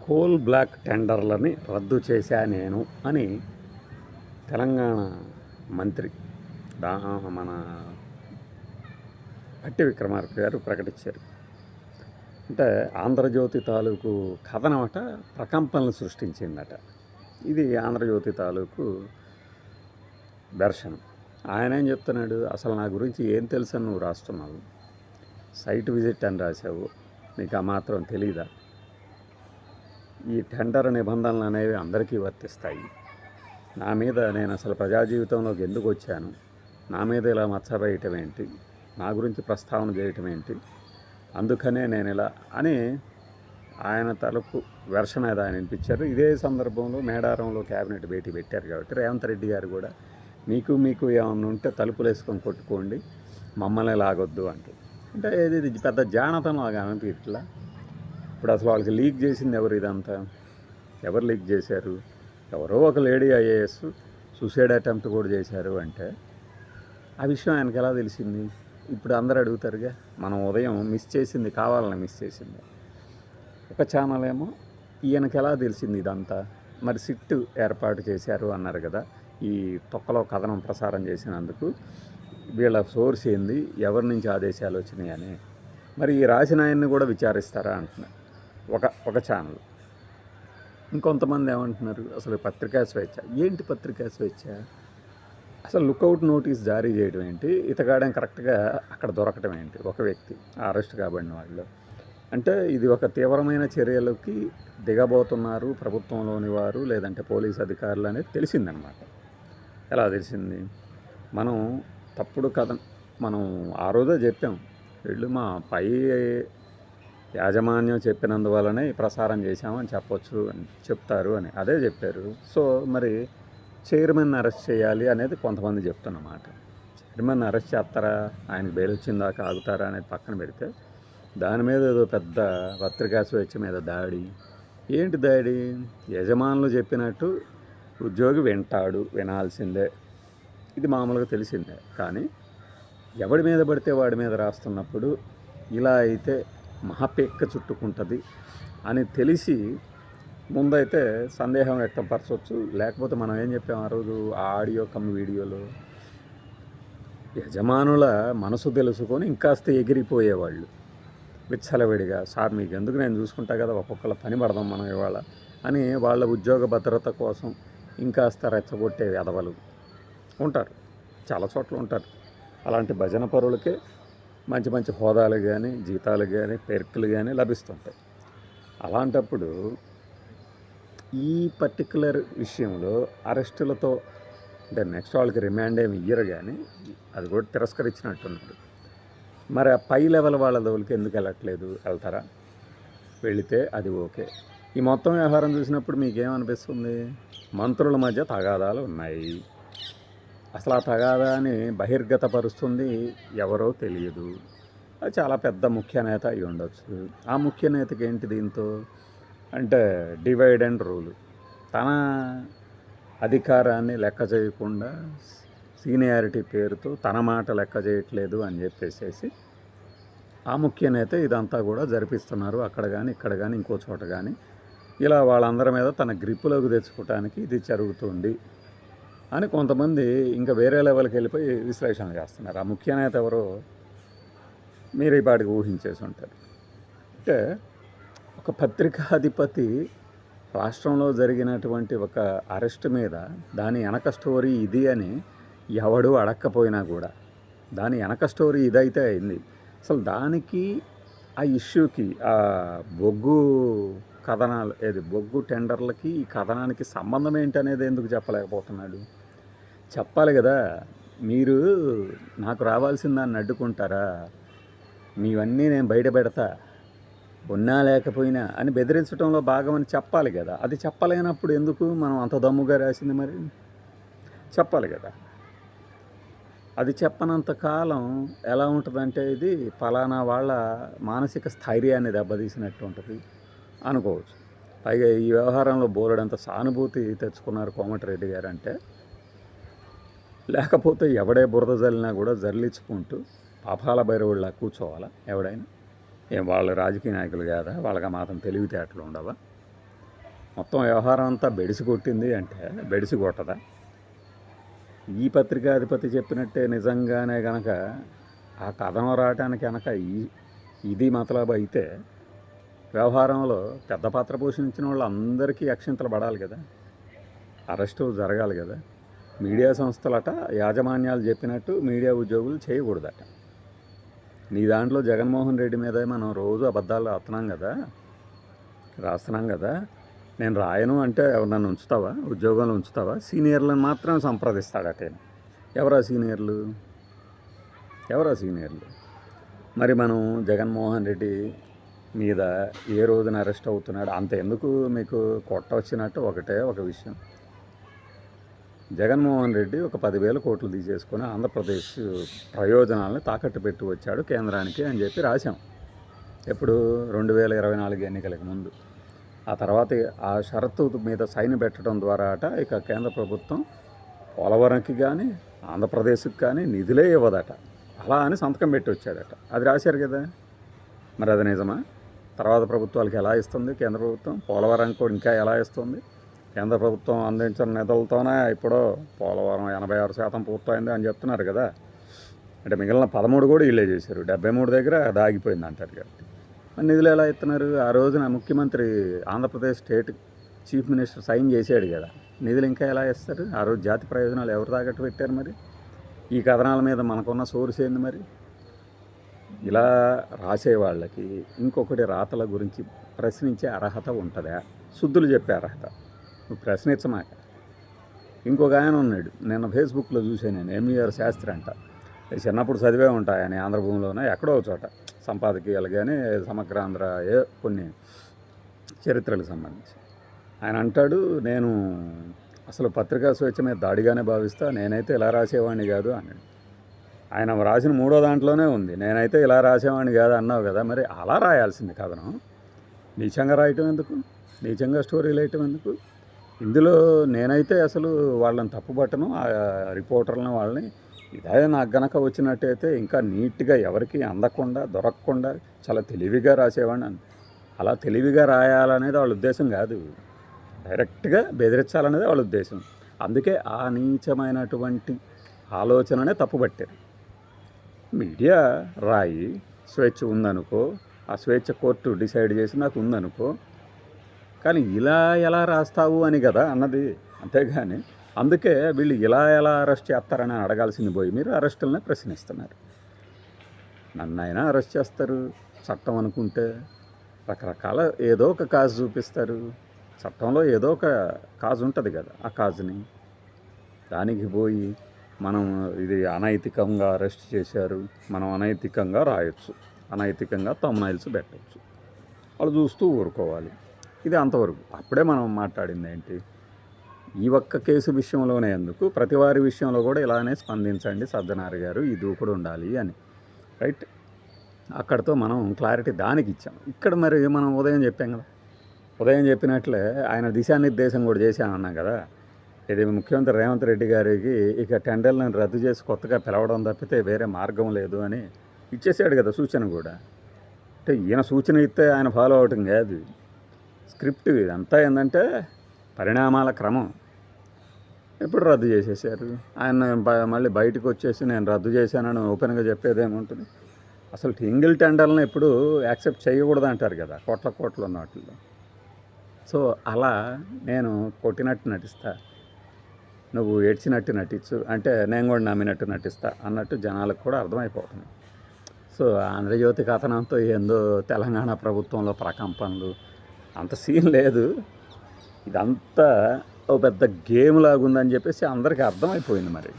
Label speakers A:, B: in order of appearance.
A: Coal block టెండర్లని రద్దు చేశా నేను అని తెలంగాణ మంత్రి మన భట్టి విక్రమార్క గారు ప్రకటించారు. అంటే ఆంధ్రజ్యోతి తాలూకు కథనమట ప్రకంపనలు సృష్టించిందట. ఇది ఆంధ్రజ్యోతి తాలూకు దర్శనం. ఆయన ఏం చెప్తున్నాడు, అసలు నా గురించి ఏం తెలుసని నువ్వు రాస్తున్నావు, సైట్ విజిట్ అని రాశావు, నీకు ఆ మాత్రం తెలీదా? ఈ టెండర్ నిబంధనలు అనేవి అందరికీ వర్తిస్తాయి. నా మీద నేను అసలు ప్రజా జీవితంలోకి ఎందుకు వచ్చాను, నా మీద ఇలా మచ్చబేయటం ఏంటి, నా గురించి ప్రస్తావన చేయటం ఏంటి, అందుకనే నేను ఇలా అని ఆయన తలుపు వెర్షన్ అది ఆయన వినిపించారు. ఇదే సందర్భంలో మేడారంలో క్యాబినెట్ భేటీ పెట్టారు కాబట్టి రేవంత్ రెడ్డి గారు కూడా మీకు ఏమన్నా ఉంటే తలుపులు వేసుకొని కొట్టుకోండి, మమ్మల్ని లాగొద్దు అంటూ. అంటే ఇది పెద్ద జానతనం లాగా ఇట్లా. ఇప్పుడు అసలు వాళ్ళకి లీక్ చేసింది ఎవరు? ఇదంతా ఎవరు లీక్ చేశారు? ఎవరో ఒక లేడీ ఐఏఎస్ సూసైడ్ అటెంప్ట్ కూడా చేశారు అంటే ఆ విషయం ఆయనకి ఎలా తెలిసింది? ఇప్పుడు అందరూ అడుగుతారుగా. మనం ఉదయం మిస్ చేసింది, కావాలని మిస్ చేసింది. ఒక ఛానల్ ఏమో ఈయనకి ఎలా తెలిసింది ఇదంతా? మరి సిట్ ఏర్పాటు చేశారు అన్నారు కదా, ఈ తొక్కలో కథనం ప్రసారం చేసినందుకు వీళ్ళ సోర్స్ ఏంది, ఎవరి నుంచి ఆదేశాలు వచ్చినాయి అని. మరి ఈ రాసిన ఆయన్ని కూడా విచారిస్తారా అంటున్నారు ఒక ఛానల్. ఇంకొంతమంది ఏమంటున్నారు, అసలు పత్రికా స్వేచ్ఛ ఏంటి? పత్రికా స్వేచ్ఛ అసలు లుకౌట్ నోటీస్ జారీ చేయడం ఏంటి? ఇతగాడం కరెక్ట్గా అక్కడ దొరకటం ఏంటి? ఒక వ్యక్తి అరెస్ట్ కాబడిన వాళ్ళు. అంటే ఇది ఒక తీవ్రమైన చర్యలకి దిగబోతున్నారు ప్రభుత్వంలోని వారు, లేదంటే పోలీస్ అధికారులు అనేది తెలిసిందనమాట. ఎలా తెలిసింది? మనం తప్పుడు కథ మనం ఆ రోజే చెప్పాం, వీళ్ళు మా పై యాజమాన్యం చెప్పినందువల్లనే ప్రసారం చేశామని చెప్పొచ్చు అని చెప్తారు అని అదే చెప్పారు. సో మరి చైర్మన్ అరెస్ట్ చేయాలి అనేది కొంతమంది చెప్తున్నమాట. చైర్మన్ అరెస్ట్ చేస్తారా, ఆయనకు బెయిల్ వచ్చిందాకా ఆగుతారా అనేది పక్కన పెడితే దాని మీద ఏదో పెద్ద పత్రికా స్వేచ్ఛ మీద దాడి. ఏంటి దాడి? యజమానులు చెప్పినట్టు ఉద్యోగి వింటాడు, వినాల్సిందే, ఇది మామూలుగా తెలిసిందే. కానీ ఎవడి మీద పడితే వాడి మీద రాస్తున్నప్పుడు ఇలా అయితే మహాపెక్క చుట్టుకుంటుంది అని తెలిసి ముందైతే సందేహం వ్యక్తపరచవచ్చు. లేకపోతే మనం ఏం చెప్పాం ఆ రోజు ఆ ఆడియో వీడియోలో, యజమానుల మనసు తెలుసుకొని ఇంకాస్త ఎగిరిపోయేవాళ్ళు విచ్చలవిడిగా, సార్ మీకు ఎందుకు, నేను చూసుకుంటా కదా, ఒక్కొక్కళ్ళ పని పడదాం మనం ఇవాళ అని వాళ్ళ ఉద్యోగ భద్రత కోసం ఇంకాస్త రెచ్చగొట్టే ఎదవలు ఉంటారు, చాలా చోట్ల ఉంటారు. అలాంటి భజన పరులకే మంచి మంచి హోదాలు కానీ, జీతాలు కానీ, పెర్కులు కానీ లభిస్తుంటాయి. అలాంటప్పుడు ఈ పర్టికులర్ విషయంలో అరెస్టులతో అంటే నెక్స్ట్ వాళ్ళకి రిమాండ్ ఏమి ఇయ్యరు, కానీ అది కూడా తిరస్కరించినట్టున్నారు. మరి ఆ పై లెవెల్ వాళ్ళ దగ్గరికి ఎందుకు వెళ్ళట్లేదు? వెళ్తారా? వెళితే అది ఓకే. ఈ మొత్తం వ్యవహారం చూసినప్పుడు మీకేమనిపిస్తుంది? మంత్రుల మధ్య తగాదాలు ఉన్నాయి. అసలు ఆ తగాదాని బహిర్గతపరుస్తుంది ఎవరో తెలియదు. అది చాలా పెద్ద ముఖ్య నేత అయి ఉండొచ్చు. ఆ ముఖ్య నేతకి ఏంటి దీంతో అంటే డివైడ్ అండ్ రూల్. తన అధికారాన్ని లెక్క చేయకుండా సీనియారిటీ పేరుతో తన మాట లెక్క చేయట్లేదు అని చెప్పేసి ఆ ముఖ్య నేత ఇదంతా కూడా జరిపిస్తున్నారు. అక్కడ కానీ, ఇక్కడ కానీ, ఇంకో చోట కానీ ఇలా వాళ్ళందరి మీద తన గ్రిప్పులోకి తెచ్చుకోవటానికి ఇది జరుగుతుంది అని కొంతమంది ఇంకా వేరే లెవెల్కి వెళ్ళిపోయి విశ్లేషణ చేస్తున్నారు. ఆ ముఖ్య నేత ఎవరో మీరు ఈ పాటికి ఊహించేసి ఉంటారు. అంటే ఒక పత్రికాధిపతి రాష్ట్రంలో జరిగినటువంటి ఒక అరెస్ట్ మీద దాని వెనక స్టోరీ ఇది అని ఎవడు అడక్కపోయినా కూడా దాని వెనక స్టోరీ ఇదైతే అయింది. అసలు దానికి ఆ ఇష్యూకి ఆ బొగ్గు కథనాలు బొగ్గు టెండర్లకి ఈ కథనానికి సంబంధం ఏంటనేది ఎందుకు చెప్పలేకపోతున్నాడు? చెప్పాలి కదా. మీరు నాకు రావాల్సిందాన్ని అడ్డుకుంటారా, మీవన్నీ నేను బయట పెడతా, ఉన్నా లేకపోయినా అని బెదిరించడంలో భాగమని చెప్పాలి కదా. అది చెప్పలేనప్పుడు ఎందుకు మనం అంత దమ్ముగా రాసింది? మరి చెప్పాలి కదా. అది చెప్పనంత కాలం ఎలా ఉంటుందంటే ఇది ఫలానా వాళ్ళ మానసిక స్థైర్యాన్ని దెబ్బతీసినట్టు ఉంటుంది అనుకోవచ్చు. పైగా ఈ వ్యవహారంలో బోలెడంత సానుభూతి తెచ్చుకున్నారు కోమటిరెడ్డి గారు అంటే, లేకపోతే ఎవడే బురద జల్లినా కూడా జల్లించుకుంటూ పాపాల భైరవుళ్ళ కూర్చోవాలా ఎవడైనా? ఏం వాళ్ళు రాజకీయ నాయకులు కాదా? వాళ్ళకి మాత్రం తెలివితేటలు ఉండవా? మొత్తం వ్యవహారం అంతా బెడిసి కొట్టింది అంటే బెడిసి కొట్టదా? ఈ పత్రికాధిపతి చెప్పినట్టే నిజంగానే గనక ఆ కథనం రావటానికి కనుక ఇది మతలబు అయితే వ్యవహారంలో పెద్ద పాత్ర పోషించిన వాళ్ళందరికీ అక్షింతలు పడాలి కదా, అరెస్టు జరగాలి కదా. మీడియా సంస్థలట యాజమాన్యాలు చెప్పినట్టు మీడియా ఉద్యోగులు చేయకూడదట. నీ దాంట్లో జగన్మోహన్ రెడ్డి మీద మనం రోజు అబద్ధాలు రాస్తున్నాం కదా. నేను రాయను అంటే నన్ను ఉంచుతావా, ఉద్యోగంలో ఉంచుతావా? సీనియర్లను మాత్రం సంప్రదిస్తాడట. ఎవరా సీనియర్లు? మరి మనం జగన్మోహన్ రెడ్డి మీద ఏ రోజున అరెస్ట్ అవుతున్నాడు అంత ఎందుకు మీకు కొట్ట వచ్చినట్టు ఒకటే ఒక విషయం. జగన్మోహన్ రెడ్డి ఒక 10,000 కోట్లు తీసేసుకొని ఆంధ్రప్రదేశ్ ప్రయోజనాలను తాకట్టు పెట్టి వచ్చాడు కేంద్రానికి అని చెప్పి రాశాం. ఎప్పుడు 2024 ఎన్నికలకు ముందు. ఆ తర్వాత ఆ షరతు మీద సైన్ పెట్టడం ద్వారా ఇక కేంద్ర ప్రభుత్వం పోలవరంకి కానీ ఆంధ్రప్రదేశ్కి కానీ నిధులే ఇవ్వదట. అలా అని సంతకం పెట్టి వచ్చాడట. అది రాశారు కదా. మరి అది నిజమా? తర్వాత ప్రభుత్వాలకు ఎలా ఇస్తుంది కేంద్ర ప్రభుత్వం? పోలవరం కూడా ఇంకా ఎలా ఇస్తుంది? కేంద్ర ప్రభుత్వం అందించిన నిధులతోనే ఇప్పుడు పోలవరం 86% పూర్తయింది అని చెప్తున్నారు కదా. అంటే మిగిలిన 13 కూడా వీళ్ళే చేశారు. 73 దగ్గర దాగిపోయింది అంటారు కదా. మరి నిధులు ఎలా ఇస్తున్నారు? ఆ రోజున ముఖ్యమంత్రి Andhra Pradesh state chief minister sign చేశాడు కదా. నిధులు ఇంకా ఎలా ఇస్తారు? ఆ రోజు జాతి ప్రయోజనాలు ఎవరు తాకట్టు పెట్టారు? మరి ఈ కథనాల మీద మనకున్న సోర్స్ ఏంది? మరి ఇలా రాసే వాళ్ళకి ఇంకొకటి రాతల గురించి ప్రశ్నించే అర్హత ఉంటుందా? శుద్ధులు చెప్పే అర్హత. నువ్వు ప్రశ్నించమాక. ఇంకొక ఆయన ఉన్నాడు, నిన్న ఫేస్బుక్లో చూసాను నేను, ఎంఈఆర్ శాస్త్రి అంట. చిన్నప్పుడు చదివే ఉంటాయని ఆంధ్రభూమిలోనే ఎక్కడో చోట సంపాదకీయాలు కానీ సమగ్రాంధ్ర కొన్ని చరిత్రలకు సంబంధించి ఆయన అంటాడు, నేను అసలు పత్రికా స్వేచ్ఛ మీద దాడిగానే భావిస్తా, నేనైతే ఇలా రాసేవాడిని కాదు అన్నాడు. ఆయన రాసిన 3వ దాంట్లోనే ఉంది, నేనైతే ఇలా రాసేవాడిని కాదు అన్నావు కదా. మరి అలా రాయాల్సింది కథనం. నీచంగా రాయటం ఎందుకు? నీచంగా స్టోరీలు వేయటం ఎందుకు? ఇందులో నేనైతే అసలు వాళ్ళని తప్పుపట్టను, ఆ రిపోర్టర్లను వాళ్ళని. ఇదే నాకు గనక వచ్చినట్టయితే ఇంకా నీట్గా ఎవరికి అందకుండా దొరకకుండా చాలా తెలివిగా రాసేవాడిని. అలా తెలివిగా రాయాలనేది వాళ్ళ ఉద్దేశం కాదు, డైరెక్ట్గా బెదిరించాలనేది వాళ్ళ ఉద్దేశం. అందుకే ఆ నీచమైనటువంటి ఆలోచననే తప్పుపట్టారు. మీడియా రాయి, స్వేచ్ఛ ఉందనుకో, ఆ స్వేచ్ఛ కోర్టు డిసైడ్ చేసి నాకు ఉందనుకో, కానీ ఇలా ఎలా రాస్తావు అని కదా అన్నది. అంతేగాని అందుకే వీళ్ళు ఇలా ఎలా అరెస్ట్ చేస్తారని అడగాల్సింది పోయి మీరు అరెస్టులనే ప్రశ్నిస్తున్నారు. నన్నైనా అరెస్ట్ చేస్తారు చట్టం అనుకుంటే, రకరకాల ఏదో ఒక కాజు చూపిస్తారు. చట్టంలో ఏదో ఒక కాజు ఉంటుంది కదా, ఆ కాజుని దానికి పోయి మనం ఇది అనైతికంగా అరెస్ట్ చేశారు, మనం అనైతికంగా రాయొచ్చు, అనైతికంగా తమ్నైల్స్ పెట్టచ్చు, వాళ్ళు చూస్తూ ఊరుకోవాలి. ఇది అంతవరకు. అప్పుడే మనం మాట్లాడింది ఏంటి, ఈ ఒక్క కేసు విషయంలోనే ఎందుకు, ప్రతి వారి విషయంలో కూడా ఇలానే స్పందించండి సజ్జనార్ గారు, ఈ దూకుడు ఉండాలి అని. రైట్, అక్కడితో మనం క్లారిటీ దానికి ఇచ్చాం. ఇక్కడ మరి మనం ఉదయం చెప్పాం కదా, ఉదయం చెప్పినట్లే ఆయన దిశానిర్దేశం కూడా చేశామన్నాం కదా. ఇది ముఖ్యమంత్రి రేవంత్ రెడ్డి గారికి ఇక టెండర్లను రద్దు చేసి కొత్తగా పిలవడం తప్పితే వేరే మార్గం లేదు అని ఇచ్చేసాడు కదా సూచన కూడా. అంటే ఈయన సూచన ఇస్తే ఆయన ఫాలో అవటం కాదు, స్క్రిప్ట్ ఇదంతా. ఏంటంటే పరిణామాల క్రమం. ఎప్పుడు రద్దు చేసేసారు ఆయన, మళ్ళీ బయటకు వచ్చేసి నేను రద్దు చేశానని ఓపెన్గా చెప్పేది ఏముంటుంది? అసలు సింగిల్ టెండర్లను ఎప్పుడు యాక్సెప్ట్ చేయకూడదు అంటారు కదా కోట్ల ఉన్న వాటిల్లో. సో అలా నేను కొట్టినట్టు నటిస్తా, నువ్వు ఏడ్చినట్టు నటించు అంటే నేను కూడా నమ్మినట్టు నటిస్తా అన్నట్టు జనాలకు కూడా అర్థమైపోతుంది. సో ఆంధ్రజ్యోతి కథనంతో ఏందో తెలంగాణ ప్రభుత్వంలో ప్రకంపనలు అంత సీన్ లేదు, ఇదంతా ఓ పెద్ద గేమ్ లాగుందని చెప్పేసి అందరికీ అర్థమైపోయింది. మరి